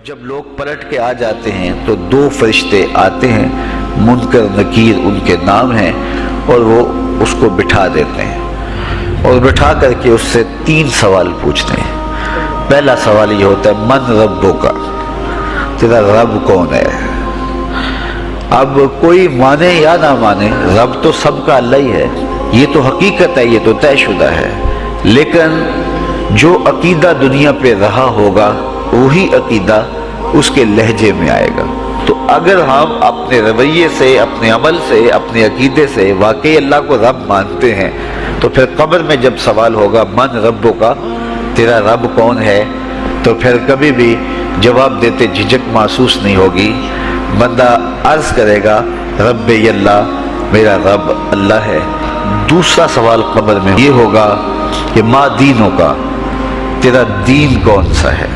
جب لوگ پلٹ کے آ جاتے ہیں تو دو فرشتے آتے ہیں، منکر نکیر ان کے نام ہیں، اور وہ اس کو بٹھا دیتے ہیں اور بٹھا کر کے اس سے 3 سوال پوچھتے ہیں۔ پہلا سوال یہ ہوتا ہے من ربک، تیرا رب کون ہے؟ اب کوئی مانے یا نہ مانے، رب تو سب کا اللہ ہی ہے، یہ تو حقیقت ہے، یہ تو طے شدہ ہے، لیکن جو عقیدہ دنیا پہ رہا ہوگا وہی عقیدہ اس کے لہجے میں آئے گا۔ تو اگر ہم اپنے رویے سے، اپنے عمل سے، اپنے عقیدے سے واقعی اللہ کو رب مانتے ہیں تو پھر قبر میں جب سوال ہوگا من ربک، تیرا رب کون ہے، تو پھر کبھی بھی جواب دیتے جھجک محسوس نہیں ہوگی۔ بندہ عرض کرے گا رب اللہ، میرا رب اللہ ہے۔ دوسرا سوال قبر میں یہ ہوگا کہ ما دینوں کا، تیرا دین کون سا ہے؟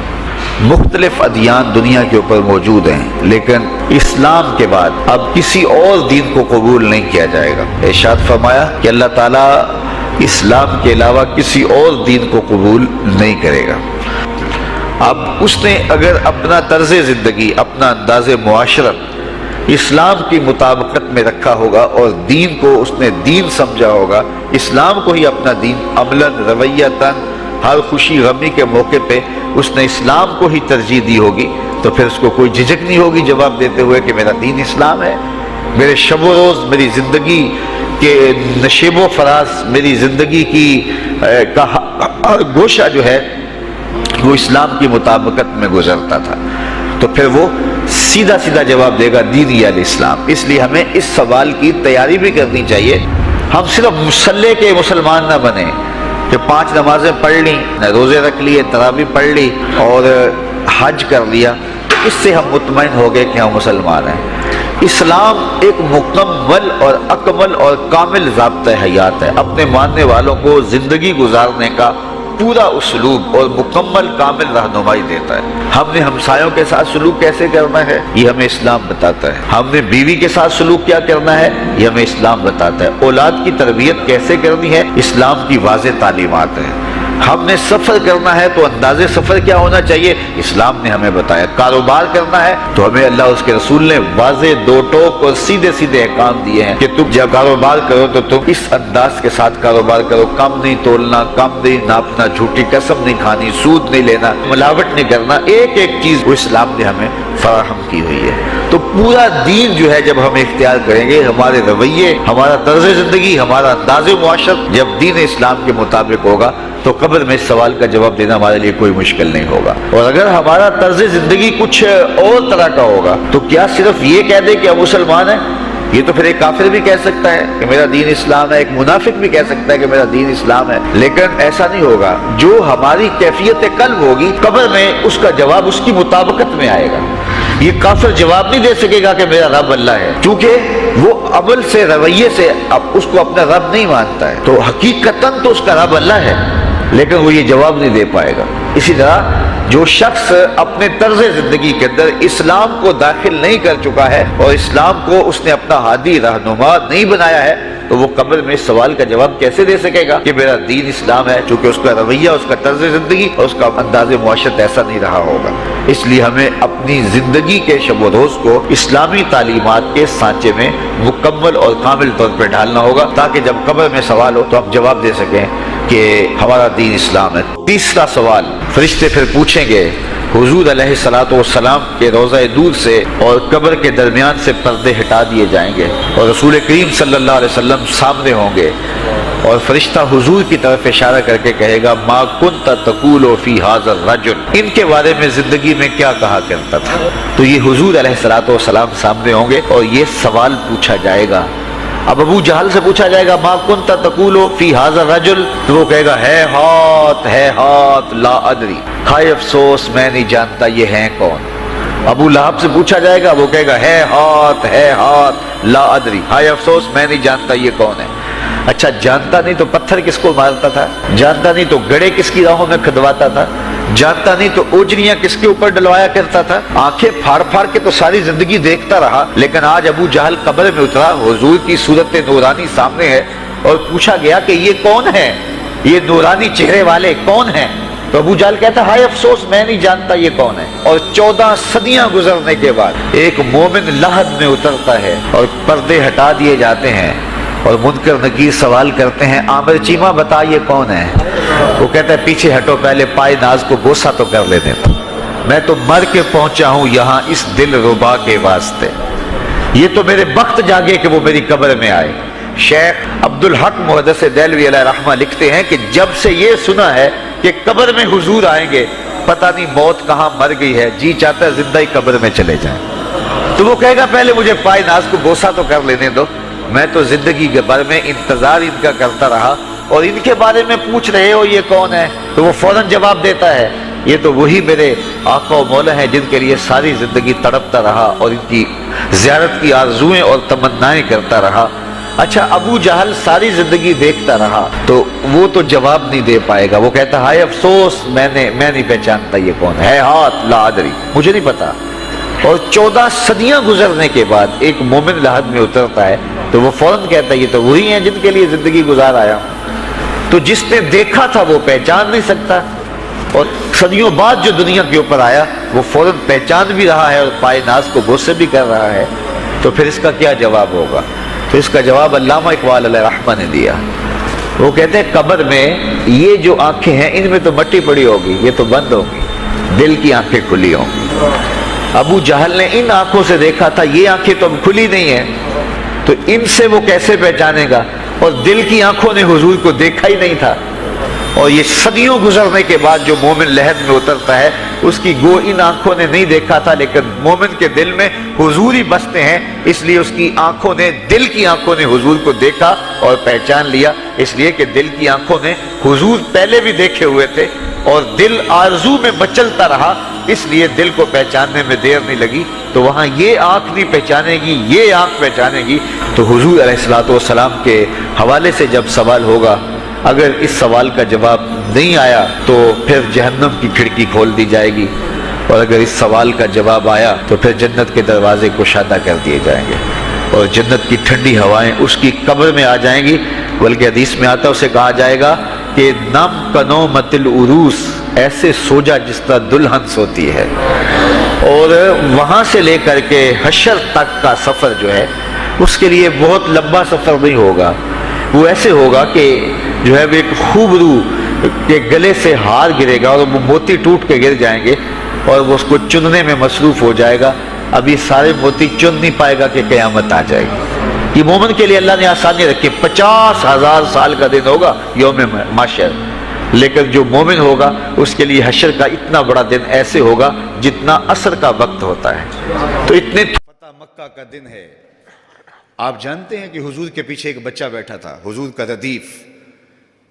مختلف ادیان دنیا کے اوپر موجود ہیں، لیکن اسلام کے بعد اب کسی اور دین کو قبول نہیں کیا جائے گا۔ ارشاد فرمایا کہ اللہ تعالیٰ اسلام کے علاوہ کسی اور دین کو قبول نہیں کرے گا۔ اب اس نے اگر اپنا طرز زندگی، اپنا انداز معاشرت اسلام کی مطابقت میں رکھا ہوگا اور دین کو اس نے دین سمجھا ہوگا، اسلام کو ہی اپنا دین، عملاً، رویتاً، ہر خوشی غمی کے موقع پہ اس نے اسلام کو ہی ترجیح دی ہوگی، تو پھر اس کو کوئی جھجک نہیں ہوگی جواب دیتے ہوئے کہ میرا دین اسلام ہے۔ میرے شب و روز، میری زندگی کے نشیب و فراز، میری زندگی کی گوشہ جو ہے وہ اسلام کی مطابقت میں گزرتا تھا، تو پھر وہ سیدھا سیدھا جواب دے گا دین الاسلام۔ اس لیے ہمیں اس سوال کی تیاری بھی کرنی چاہیے۔ ہم صرف مسلح کے مسلمان نہ بنیں کہ 5 نمازیں پڑھ لیں، روزے رکھ لیے، تراویح پڑھ لی اور حج کر لیا، تو اس سے ہم مطمئن ہو گئے کہ ہم مسلمان ہیں۔ اسلام ایک مکمل اور اکمل اور کامل ضابطۂ حیات ہے، اپنے ماننے والوں کو زندگی گزارنے کا پورا اسلوب اور مکمل کامل رہنمائی دیتا ہے۔ ہم نے ہمسایوں کے ساتھ سلوک کیسے کرنا ہے یہ ہمیں اسلام بتاتا ہے، ہم نے بیوی کے ساتھ سلوک کیا کرنا ہے یہ ہمیں اسلام بتاتا ہے، اولاد کی تربیت کیسے کرنی ہے اسلام کی واضح تعلیمات ہیں۔ ہم نے سفر کرنا ہے تو انداز سفر کیا ہونا چاہیے اسلام نے ہمیں بتایا۔ کاروبار کرنا ہے تو ہمیں اللہ اس کے رسول نے واضح 2 ٹوک اور سیدھے سیدھے احکام دیے ہیں کہ تم جب کاروبار کرو تو تم اس انداز کے ساتھ کاروبار کرو، کم نہیں تولنا، کم نہیں ناپنا، جھوٹی قسم نہیں کھانی، سود نہیں لینا، ملاوٹ نہیں کرنا، ایک ایک چیز وہ اسلام نے ہمیں فراہم کی ہوئی ہے۔ تو پورا دین جو ہے جب ہم اختیار کریں گے، ہمارے رویے، ہمارا طرز زندگی، ہمارا انداز معاشرت جب دین اسلام کے مطابق ہوگا تو قبر میں اس سوال کا جواب دینا ہمارے لیے کوئی مشکل نہیں ہوگا۔ اور اگر ہمارا طرز زندگی کچھ اور طرح کا ہوگا تو کیا صرف یہ کہہ دے کہ ہم مسلمان ہیں؟ یہ تو پھر ایک کافر بھی کہہ سکتا ہے کہ میرا دین اسلام ہے، ایک منافق بھی کہہ سکتا ہے کہ میرا دین اسلام ہے، لیکن ایسا نہیں ہوگا۔ جو ہماری کیفیت قلب ہوگی قبر میں اس کا جواب اس کی مطابقت میں آئے گا۔ یہ کافر جواب نہیں دے سکے گا کہ میرا رب اللہ ہے، کیونکہ وہ عمل سے، رویے سے اب اس کو اپنا رب نہیں مانتا ہے، تو حقیقتاً تو اس کا رب اللہ ہے، لیکن وہ یہ جواب نہیں دے پائے گا۔ اسی طرح جو شخص اپنے طرز زندگی کے اندر اسلام کو داخل نہیں کر چکا ہے اور اسلام کو اس نے اپنا ہادی رہنما نہیں بنایا ہے، تو وہ قبر میں اس سوال کا جواب کیسے دے سکے گا کہ میرا دین اسلام ہے، چونکہ اس کا رویہ، اس کا طرز زندگی اور اس کا انداز معاشرت ایسا نہیں رہا ہوگا۔ اس لیے ہمیں اپنی زندگی کے شب و روز کو اسلامی تعلیمات کے سانچے میں مکمل اور کامل طور پر ڈھالنا ہوگا، تاکہ جب قبر میں سوال ہو تو ہم جواب دے سکیں کہ ہمارا دین اسلام ہے۔ تیسرا سوال، فرشتے پھر پوچھیں گے حضور علیہ الصلوۃ والسلام کے روضہ دور سے اور قبر کے درمیان سے پردے ہٹا دیے جائیں گے اور رسول کریم صلی اللہ علیہ وسلم سامنے ہوں گے، اور فرشتہ حضور کی طرف اشارہ کر کے کہے گا ما کنت تقول فی ھذا الرجل، ان کے بارے میں زندگی میں کیا کہا کرتا تھا۔ تو یہ حضور علیہ الصلوۃ والسلام سامنے ہوں گے اور یہ سوال پوچھا جائے گا۔ اب ابو جہل سے پوچھا جائے گا ما کنت تقول فی ھذا الرجل، تو وہ کہے گا ہے ہاتھ لا ادری، ہائے افسوس میں نہیں جانتا یہ ہیں کون۔ ابو لہب سے پوچھا جائے گا، وہ کہے گا ہے ہاتھ لا ادری، ہائے افسوس میں نہیں جانتا یہ کون ہے۔ اچھا جانتا نہیں تو پتھر کس کو مارتا تھا، جانتا نہیں تو گڑے کس کی راہوں میں کھدواتا تھا، جانتا نہیں تو اوجریاں کس کے اوپر ڈلوایا کرتا تھا، آنکھیں پھاڑ پھاڑ کے تو ساری زندگی دیکھتا رہا، لیکن آج ابو جہل قبر میں اترا، حضور کی صورت نورانی سامنے ہے اور پوچھا گیا کہ یہ کون ہے، یہ نورانی چہرے والے کون ہیں؟ تو ابو جہل کہتا ہے ہائے افسوس میں نہیں جانتا یہ کون ہے. اور 14 صدیاں گزرنے کے بعد ایک مومن لحد میں اترتا ہے اور پردے ہٹا دیے جاتے ہیں اور منکر نکیر سوال کرتے ہیں عامر چیمہ بتا یہ کون ہے. وہ کہتا ہے پیچھے ہٹو پہلے پائے ناز کو بوسہ تو کر لینے دو. میں تو مر کے پہنچا ہوں یہاں اس دل ربا کے واسطے. یہ تو میرے وقت جاگے کہ وہ میری قبر میں آئے. شیخ عبدالحق محدث دہلوی علیہ رحمہ لکھتے ہیں کہ جب سے یہ سنا ہے کہ قبر میں حضور آئیں گے پتہ نہیں موت کہاں مر گئی ہے, جی چاہتا ہے زندہ ہی قبر میں چلے جائیں. تو وہ کہے گا پہلے مجھے پائے ناز کو بوسہ تو کر لینے دو. میں تو زندگی کے بھر میں انتظار ان کا کرتا رہا اور ان کے بارے میں پوچھ رہے ہو یہ کون ہے. تو وہ فوراً جواب دیتا ہے یہ تو وہی میرے آقا و مولا ہیں جن کے لیے ساری زندگی تڑپتا رہا اور ان کی زیارت کی آرزوئیں اور تمنائیں کرتا رہا. اچھا ابو جہل ساری زندگی دیکھتا رہا تو وہ تو جواب نہیں دے پائے گا. وہ کہتا ہائے افسوس میں نہیں پہچانتا یہ کون ہے. ہاتھ لا ادری مجھے نہیں پتا. اور 14 صدیاں گزرنے کے بعد ایک مومن لحد میں اترتا ہے تو وہ فوراً کہتا ہے یہ تو وہی ہیں جن کے لیے زندگی گزار آیا ہوں. تو جس نے دیکھا تھا وہ پہچان نہیں سکتا اور صدیوں بعد جو دنیا کے اوپر آیا وہ فوراً پہچان بھی رہا ہے اور پائے ناز کو بوسے بھی کر رہا ہے. تو پھر اس کا کیا جواب ہوگا؟ تو اس کا جواب علامہ اقبال علیہ رحمہ نے دیا. وہ کہتے ہیں قبر میں یہ جو آنکھیں ہیں ان میں تو مٹی پڑی ہوگی, یہ تو بند ہوگی, دل کی آنکھیں کھلی ہوں گی. ابو جہل نے ان آنکھوں سے دیکھا تھا, یہ آنکھیں تو اب کھلی نہیں ہیں, تو ان سے وہ کیسے پہچانے گا؟ اور دل کی آنکھوں نے حضور کو دیکھا ہی نہیں تھا. اور یہ صدیوں گزرنے کے بعد جو مومن لحد میں اترتا ہے اس کی گو ان آنکھوں نے نہیں دیکھا تھا لیکن مومن کے دل میں حضور ہی بستے ہیں, اس لیے اس کی آنکھوں نے, دل کی آنکھوں نے حضور کو دیکھا اور پہچان لیا. اس لیے کہ دل کی آنکھوں نے حضور پہلے بھی دیکھے ہوئے تھے اور دل آرزو میں مچلتا رہا, اس لیے دل کو پہچاننے میں دیر نہیں لگی. تو وہاں یہ آنکھ نہیں پہچانے گی, یہ آنکھ پہچانے گی. تو حضور علیہ الصلوۃ والسلام کے حوالے سے جب سوال ہوگا, اگر اس سوال کا جواب نہیں آیا تو پھر جہنم کی کھڑکی کھول دی جائے گی, اور اگر اس سوال کا جواب آیا تو پھر جنت کے دروازے کشادہ کر دیے جائیں گے اور جنت کی ٹھنڈی ہوائیں اس کی قبر میں آ جائیں گی. بلکہ حدیث میں آتا ہے اسے کہا جائے گا کہ نم کنومت العروس, ایسے سو جا جس طرح دلہن سوتی ہے. اور وہاں سے لے کر کے حشر تک کا سفر جو ہے اس کے لیے بہت لمبا سفر نہیں ہوگا. وہ ایسے ہوگا کہ جو ہے وہ ایک خوبرو کے گلے سے ہار گرے گا اور وہ موتی ٹوٹ کے گر جائیں گے اور وہ اس کو چننے میں مصروف ہو جائے گا. ابھی سارے موتی چن نہیں پائے گا کہ قیامت آ جائے گی. یہ مومن کے لیے اللہ نے آسانی رکھی. 50,000 سال کا دن ہوگا یوم محشر, لیکن جو مومن ہوگا اس کے لیے حشر کا اتنا بڑا دن ایسے ہوگا جتنا عصر کا وقت ہوتا ہے. تو اتنے فتح مکہ کا دن ہے. آپ جانتے ہیں کہ حضور کے پیچھے ایک بچہ بیٹھا تھا, حضور کا ردیف,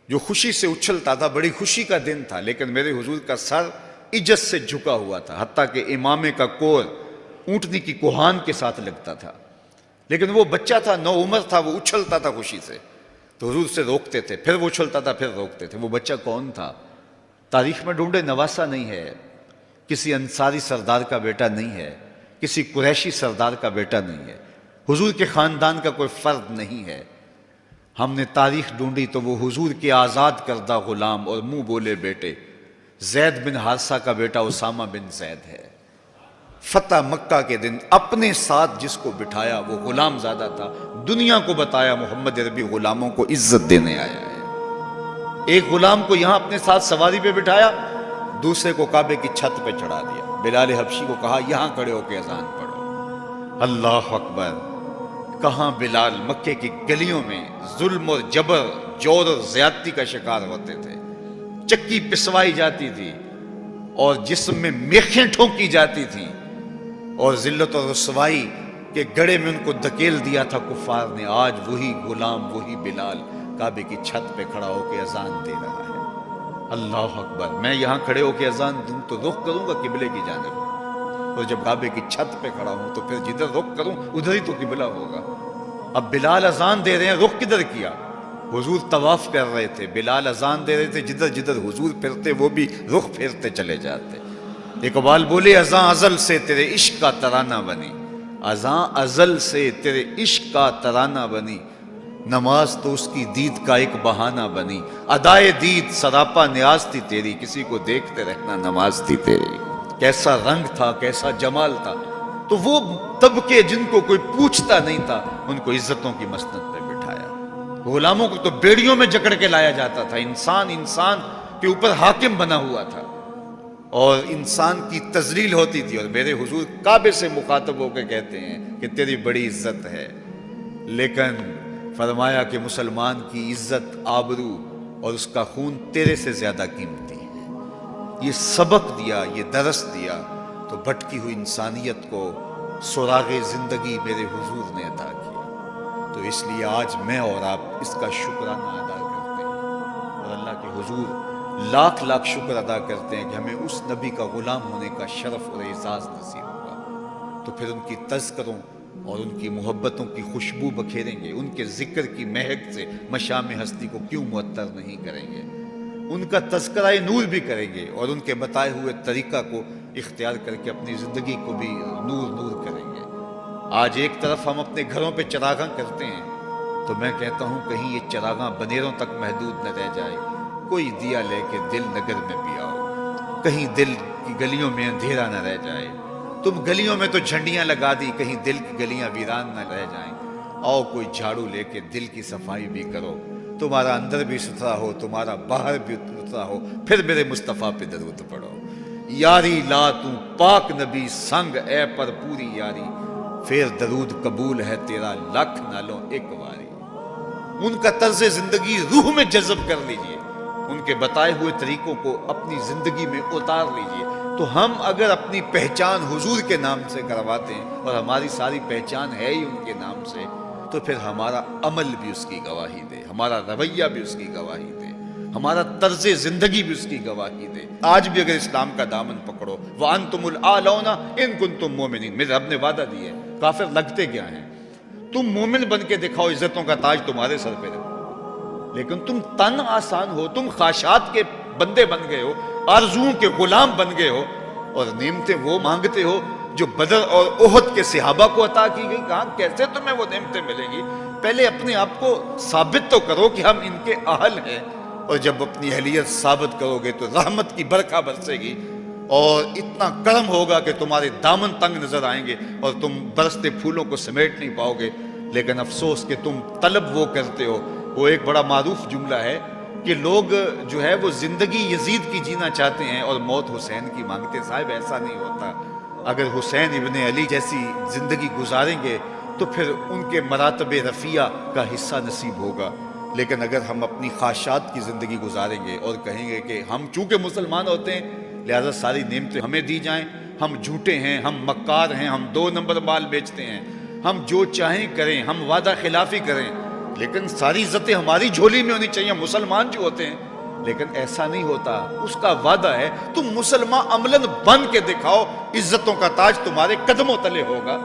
جو خوشی سے اچھلتا تھا. بڑی خوشی کا دن تھا لیکن میرے حضور کا سر عجز سے جھکا ہوا تھا, حتیٰ کہ امامے کا کور اونٹنی کی کوہان کے ساتھ لگتا تھا. لیکن وہ بچہ تھا, نو عمر تھا, وہ اچھلتا تھا خوشی سے. تو حضور سے روکتے تھے, پھر وہ اچھلتا تھا, پھر روکتے تھے. وہ بچہ کون تھا؟ تاریخ میں ڈھونڈے, نواسا نہیں ہے, کسی انصاری سردار کا بیٹا نہیں ہے, کسی قریشی سردار کا بیٹا نہیں ہے, حضور کے خاندان کا کوئی فرد نہیں ہے. ہم نے تاریخ ڈھونڈی تو وہ حضور کے آزاد کردہ غلام اور منہ بولے بیٹے زید بن حارثہ کا بیٹا اسامہ بن زید ہے. فتح مکہ کے دن اپنے ساتھ جس کو بٹھایا وہ غلام زادہ تھا. دنیا کو بتایا محمد عربی غلاموں کو عزت دینے آیا ہے. ایک غلام کو یہاں اپنے ساتھ سواری پہ بٹھایا, دوسرے کو کعبے کی چھت پہ چڑھا دیا. بلال حبشی کو کہا یہاں کھڑے ہو کے اذان پڑھو. اللہ اکبر. کہاں بلال مکے کی گلیوں میں ظلم اور جبر, جور اور زیادتی کا شکار ہوتے تھے. چکی پسوائی جاتی تھی اور جسم میں میخیں ٹھونکی جاتی تھیں اور ذلت اور رسوائی کے گڑھے میں ان کو دھکیل دیا تھا کفار نے. آج وہی غلام, وہی بلال کعبے کی چھت پہ کھڑا ہو کے اذان دے رہا ہے. اللہ اکبر. میں یہاں کھڑے ہو کے اذان دوں تو رخ کروں گا قبلے کی جانب, اور جب کعبے کی چھت پہ کھڑا ہوں تو پھر جدھر رخ کروں ادھر ہی تو قبلہ ہوگا. اب بلال اذان دے رہے ہیں, رخ کدھر کیا؟ حضور طواف کر رہے تھے, بلال اذان دے رہے تھے, جدھر جدھر حضور پھرتے وہ بھی رخ پھیرتے چلے جاتے. اقبال بولے اذان ازل سے تیرے عشق کا ترانہ بنی, اذان ازل سے تیرے عشق کا ترانہ بنی, نماز تو اس کی دید کا ایک بہانہ بنی، ادائے دید سراپا نیاز تھی تیری، کسی کو دیکھتے رہنا نماز تھی تیری۔ کیسا رنگ تھا، کیسا جمال تھا، تو وہ طبقے جن کو کوئی پوچھتا نہیں تھا ان کو عزتوں کی مسند پہ بٹھایا۔ غلاموں کو تو بیڑیوں میں جکڑ کے لایا جاتا تھا، انسان کے اوپر حاکم بنا ہوا تھا اور انسان کی تذلیل ہوتی تھی، اور میرے حضور کعبے سے مخاطب ہو کے کہتے ہیں کہ تیری بڑی عزت ہے، لیکن فرمایا کہ مسلمان کی عزت، آبرو اور اس کا خون تیرے سے زیادہ قیمتی ہے۔ یہ سبق دیا، یہ درس دیا تو بھٹکی ہوئی انسانیت کو سراغ زندگی میرے حضور نے عطا کیا۔ تو اس لیے آج میں اور آپ اس کا شکرانہ ادا کرتے ہیں اور اللہ کے حضور لاکھ لاکھ شکر ادا کرتے ہیں کہ ہمیں اس نبی کا غلام ہونے کا شرف اور اعزاز نصیب ہوا۔ تو پھر ان کی تذکروں اور ان کی محبتوں کی خوشبو بکھیریں گے، ان کے ذکر کی مہک سے مشام ہستی کو کیوں معطر نہیں کریں گے، ان کا تذکرہ نور بھی کریں گے اور ان کے بتائے ہوئے طریقہ کو اختیار کر کے اپنی زندگی کو بھی نور نور کریں گے۔ آج ایک طرف ہم اپنے گھروں پہ چراغاں کرتے ہیں، تو میں کہتا ہوں کہیں یہ چراغاں بنیروں تک محدود نہ رہ جائے، کوئی دیا لے کے دل نگر میں بھی آؤ، کہیں دل کی گلیوں میں اندھیرا نہ رہ جائے۔ تم گلیوں میں تو جھنڈیاں لگا دی، کہیں دل کی گلیاں ویران نہ رہ جائیں۔ آؤ کوئی جھاڑو لے کے دل کی صفائی بھی کرو، تمہارا اندر بھی ستھرا ہو، تمہارا باہر بھی ستھرا ہو، پھر میرے مصطفیٰ پہ درود پڑھو۔ یاری لا تو پاک نبی سنگ اے پر پوری یاری، پھر درود قبول ہے تیرا لکھ نالوں ایک واری۔ ان کا طرز زندگی روح میں جذب کر لیجئے، ان کے بتائے ہوئے طریقوں کو اپنی زندگی میں اتار لیجئے۔ تو ہم اگر اپنی پہچان حضور کے نام سے کرواتے ہیں اور ہماری ساری پہچان ہے ہی ان کے نام سے، تو پھر ہمارا عمل بھی اس کی گواہی دے، ہمارا رویہ بھی اس کی گواہی دے، ہمارا طرز زندگی بھی اس کی گواہی دے۔ آج بھی اگر اسلام کا دامن پکڑو، وَأَنْتُمُ الْأَعْلَوْنَ إِن كُنْتُم مُؤْمِنِينَ، میرے رب نے وعدہ دیا ہے، کافر لگتے کیا ہیں، تم مومن بن کے دکھاؤ، عزتوں کا تاج تمہارے سر پہ رکھو، لیکن تم تن آسان ہو، تم خواہشات کے بندے بن گئے ہو، آرزوؤں کے غلام بن گئے ہو، اور نعمتیں وہ مانگتے ہو جو بدر اور احد کے صحابہ کو عطا کی گئی۔ کہاں کیسے تمہیں وہ نعمتیں ملیں گی؟ پہلے اپنے آپ کو ثابت تو کرو کہ ہم ان کے اہل ہیں، اور جب اپنی اہلیت ثابت کرو گے تو رحمت کی برکھا برسے گی اور اتنا کرم ہوگا کہ تمہارے دامن تنگ نظر آئیں گے اور تم برستے پھولوں کو سمیٹ نہیں پاؤ گے۔ لیکن افسوس کہ تم طلب وہ کرتے ہو۔ وہ ایک بڑا معروف جملہ ہے کہ لوگ جو ہے وہ زندگی یزید کی جینا چاہتے ہیں اور موت حسین کی مانگتے۔ صاحب ایسا نہیں ہوتا۔ اگر حسین ابن علی جیسی زندگی گزاریں گے تو پھر ان کے مراتب رفیع کا حصہ نصیب ہوگا، لیکن اگر ہم اپنی خواہشات کی زندگی گزاریں گے اور کہیں گے کہ ہم چونکہ مسلمان ہوتے ہیں لہذا ساری نعمتیں ہمیں دی جائیں، ہم جھوٹے ہیں، ہم مکار ہیں، ہم 2 نمبر مال بیچتے ہیں، ہم جو چاہیں کریں، ہم وعدہ خلافی کریں، لیکن ساری عزتیں ہماری جھولی میں ہونی چاہیے، مسلمان جو ہوتے ہیں۔ لیکن ایسا نہیں ہوتا، اس کا وعدہ ہے تم مسلمان عملاً بن کے دکھاؤ، عزتوں کا تاج تمہارے قدموں تلے ہوگا۔